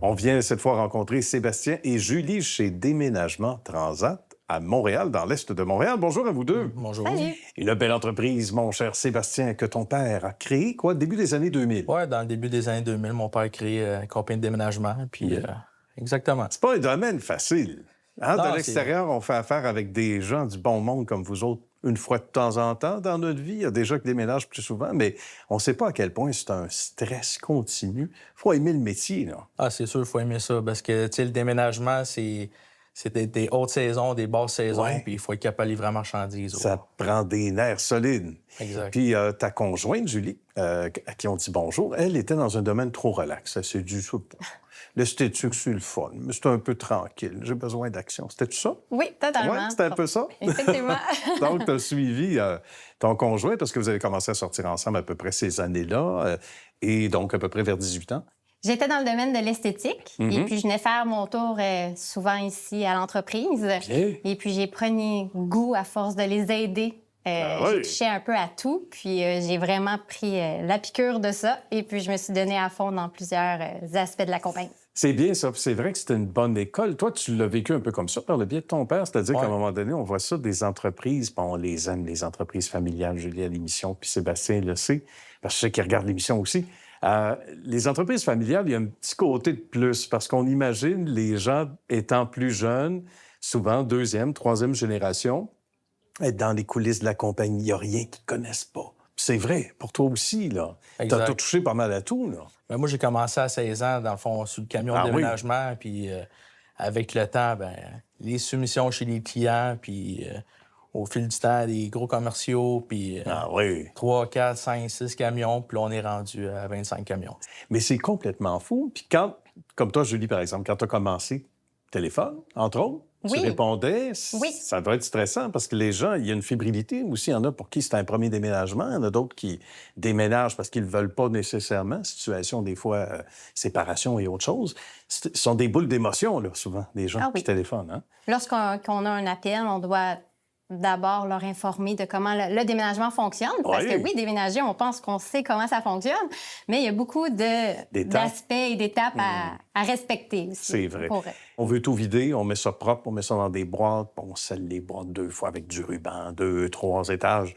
On vient cette fois rencontrer Sébastien et Julie chez Déménagement Transat à Montréal, dans l'est de Montréal. Bonjour à vous deux. Bonjour. Salut! Une belle entreprise, mon cher Sébastien, que ton père a créée, quoi, début des années 2000. Oui, dans le début des années 2000, mon père a créé une compagnie de déménagement. Puis, exactement. C'est pas un domaine facile. Hein? Non, De l'extérieur, on fait affaire avec des gens du bon monde comme vous autres une fois de temps en temps dans notre vie. Il y a des gens qui déménagent plus souvent, mais on ne sait pas à quel point c'est un stress continu. Il faut aimer le métier, là. Ah, c'est sûr, il faut aimer ça parce que, tu sais, le déménagement, c'est des hautes saisons, des basses saisons, Ouais. puis il faut être capable de livrer la marchandise. Ça prend des nerfs solides. Exact. Puis ta conjointe, Julie, à qui on dit bonjour, elle était dans un domaine trop relax. Elle s'est dit, l'esthétique, c'est le fun, mais c'est un peu tranquille. J'ai besoin d'action. C'était tout ça? Oui, totalement. Oui, c'était un peu ça? Effectivement. Donc, tu as suivi ton conjoint parce que vous avez commencé à sortir ensemble à peu près ces années-là, et donc à peu près vers 18 ans. J'étais dans le domaine de l'esthétique et puis je venais faire mon tour souvent ici à l'entreprise. Bien. Et puis j'ai pris goût à force de les aider. oui. J'ai touché un peu à tout, puis j'ai vraiment pris la piqûre de ça et puis je me suis donnée à fond dans plusieurs aspects de la compagnie. C'est bien ça. C'est vrai que c'était une bonne école. Toi, tu l'as vécu un peu comme ça par le biais de ton père. C'est-à-dire Ouais. qu'à un moment donné, on voit ça des entreprises. Bon, on les aime, les entreprises familiales. Julie à l'émission, puis Sébastien le sait, parce que je sais qu'il regarde l'émission aussi. Les entreprises familiales, il y a un petit côté de plus parce qu'on imagine les gens étant plus jeunes, souvent deuxième, troisième génération, être dans les coulisses de la compagnie. Il n'y a rien qu'ils ne connaissent pas. Puis c'est vrai, pour toi aussi, là. Tu Exact. as touché pas mal à tout, là. Ben, moi, j'ai commencé à 16 ans, dans le fond, sur le camion Ah de oui? déménagement. Puis, avec le temps, ben, les soumissions chez les clients, puis au fil du temps, des gros commerciaux, puis Ah oui. 3, 4, 5, 6 camions, puis là, on est rendu à 25 camions. Mais c'est complètement fou. Puis quand, comme toi, Julie, par exemple, quand tu as commencé, téléphone, entre autres, tu Oui. répondais, Oui. ça doit être stressant parce que les gens, il y a une fébrilité aussi. Il y en a pour qui c'est un premier déménagement. Il y en a d'autres qui déménagent parce qu'ils ne veulent pas nécessairement. Situation, des fois, séparation et autre chose. Ce sont des boules d'émotion, là, souvent, des gens Ah oui. qui téléphonent. Hein? Lorsqu'on a un appel, on doit d'abord leur informer de comment le déménagement fonctionne. Parce Oui. que oui, déménager, on pense qu'on sait comment ça fonctionne, mais il y a beaucoup d'aspects et d'étapes à respecter aussi. C'est vrai. Pour- On veut tout vider, on met ça propre, on met ça dans des boîtes, on scelle les boîtes 2 fois avec du ruban, 2, 3 étages.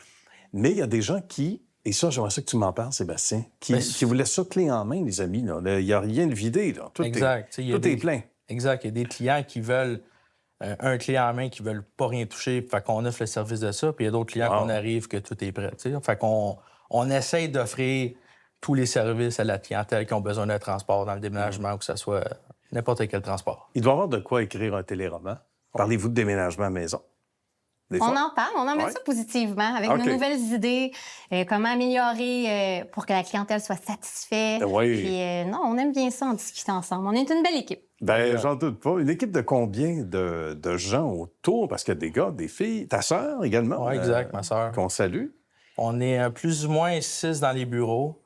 Mais il y a des gens qui, et ça, j'aimerais ça que tu m'en parles, Sébastien, qui vous laissent ça clé en main, les amis. Là. Il n'y a rien de vidé. Là. Tout Exact. Tu sais, il y a tout est plein. Exact. Il y a des clients qui veulent un clé en main qui veulent pas rien toucher, fait qu'on offre le service de ça, puis il y a d'autres clients qu'on arrive que tout est prêt. Tu sais. Fait qu'on essaye d'offrir tous les services à la clientèle qui ont besoin d'un transport dans le déménagement, ou que ce soit n'importe quel transport. Il doit y avoir de quoi écrire un téléroman. Parlez-vous de déménagement à maison? Des On fois? en parle, on emmène Ouais. ça positivement, avec OK. nos nouvelles idées, comment améliorer pour que la clientèle soit satisfaite. Oui. Puis non, on aime bien ça en discuter ensemble. On est une belle équipe. Ben, j'en doute pas. Une équipe de combien de gens autour? Parce qu'il y a des gars, des filles. Ta sœur également? Oui, exact, ma sœur. Qu'on salue. On est plus ou moins 6 dans les bureaux,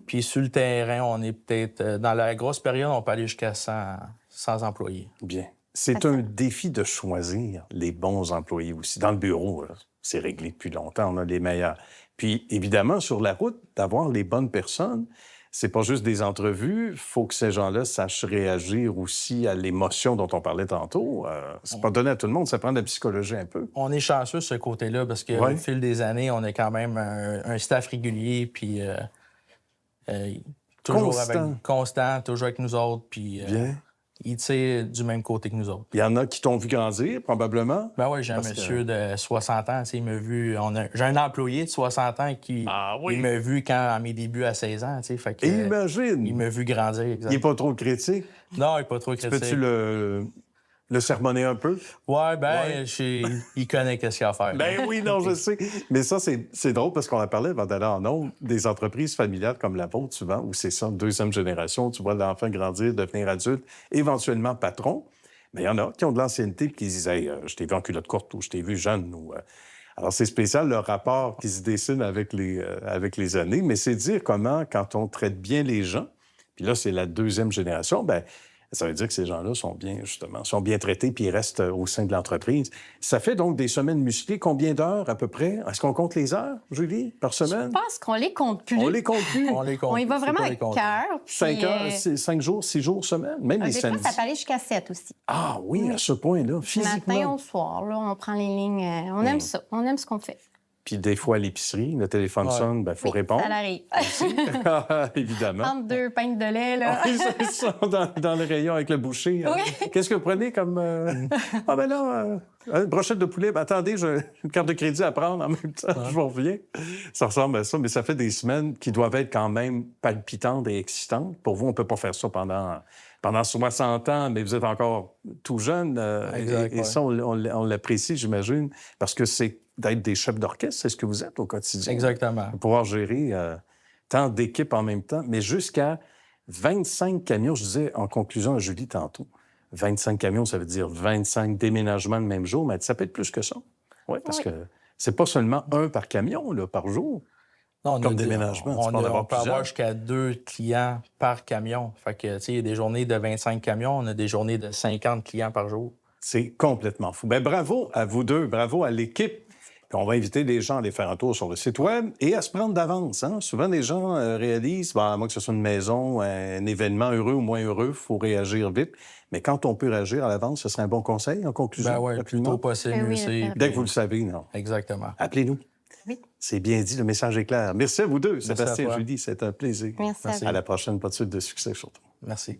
puis sur le terrain, on est peut-être... dans la grosse période, on peut aller jusqu'à 100 employés. Bien. C'est un défi de choisir les bons employés aussi. Dans le bureau, là, c'est réglé depuis longtemps, on a les meilleurs. Puis, évidemment, sur la route, d'avoir les bonnes personnes, c'est pas juste des entrevues. Il faut que ces gens-là sachent réagir aussi à l'émotion dont on parlait tantôt. C'est pas donné à tout le monde, ça prend de la psychologie un peu. On est chanceux de ce côté-là parce qu'au Ouais. fil des années, on a quand même un staff régulier, puis toujours constant, toujours avec nous autres, puis Bien. il tire du même côté que nous autres. Il y en a qui t'ont vu grandir, probablement. Ben oui, j'ai un Parce monsieur de 60 ans, tu sais, il m'a vu... J'ai un employé de 60 ans qui oui. il m'a vu quand, à mes débuts à 16 ans, tu sais, fait que... Imagine! il m'a vu grandir, exact. Il n'est pas trop critique. Non, il n'est pas trop critique. Peux-tu le sermonner un peu? Ouais, ben, Ouais. il connaît qu'est-ce qu'il a à faire. Ben oui, non, je sais. Mais ça, c'est drôle parce qu'on a parlé avant d'aller en ondes des entreprises familiales comme la vôtre, souvent, où c'est ça, deuxième génération, tu vois l'enfant grandir, devenir adulte, éventuellement patron. Mais il y en a qui ont de l'ancienneté et qui disent « Hey, je t'ai vu en culotte courte » ou « Je t'ai vu jeune » ou... Alors, c'est spécial, le rapport qui se dessine avec les années, mais c'est dire comment, quand on traite bien les gens, puis là, c'est la deuxième génération, ben Ça veut dire que ces gens-là sont bien traités puis ils restent au sein de l'entreprise. Ça fait donc des semaines musclées. Combien d'heures à peu près? Est-ce qu'on compte les heures, Julie, par semaine? Je pense qu'on les compte plus. On les compte plus? On y va vraiment avec cœur. 5 heures, 5 jours, 6 jours semaine? Même les des samedis. fois, ça peut aller jusqu'à 7 aussi. Ah oui, à ce point-là, Du physiquement. matin au soir, là, on prend les lignes. On aime ça. On aime ce qu'on fait. Puis des fois, à l'épicerie, le téléphone sonne, il faut répondre. Ça arrive. Évidemment. Entre 2 pintes de lait, là. Oui, c'est ça, dans le rayon avec le boucher. Oui. Qu'est-ce que vous prenez comme... Ah ben là, une brochette de poulet. Ben, attendez, j'ai une carte de crédit à prendre en même temps. Je vous reviens. Ça ressemble à ça, mais ça fait des semaines qui doivent être quand même palpitantes et excitantes. Pour vous, on ne peut pas faire ça pendant 60 ans, mais vous êtes encore tout jeune. Et ça, on l'apprécie, j'imagine, parce que c'est d'être des chefs d'orchestre, c'est ce que vous êtes au quotidien. Exactement. De pouvoir gérer tant d'équipes en même temps, mais jusqu'à 25 camions, je disais en conclusion à Julie tantôt, 25 camions, ça veut dire 25 déménagements le même jour, mais ça peut être plus que ça. Oui, parce que c'est pas seulement un par camion là, par jour. Non, comme déménagement. On peut avoir jusqu'à 2 clients par camion. Fait que, tu sais, il y a des journées de 25 camions, on a des journées de 50 clients par jour. C'est complètement fou. Bien, bravo à vous deux, bravo à l'équipe. Puis on va inviter les gens à aller faire un tour sur le site Web et à se prendre d'avance. Hein? Souvent, les gens réalisent, à moins que ce soit une maison, un événement heureux ou moins heureux, il faut réagir vite. Mais quand on peut réagir à l'avance, ce serait un bon conseil en conclusion? Ben oui, le plus tôt possible, mieux c'est. Dès que vous le savez, non? Exactement. Appelez-nous. Oui. C'est bien dit, le message est clair. Merci à vous deux, Merci Sébastien à et toi. Julie, c'est un plaisir. Merci. À la prochaine, pas de suite de succès surtout. Merci.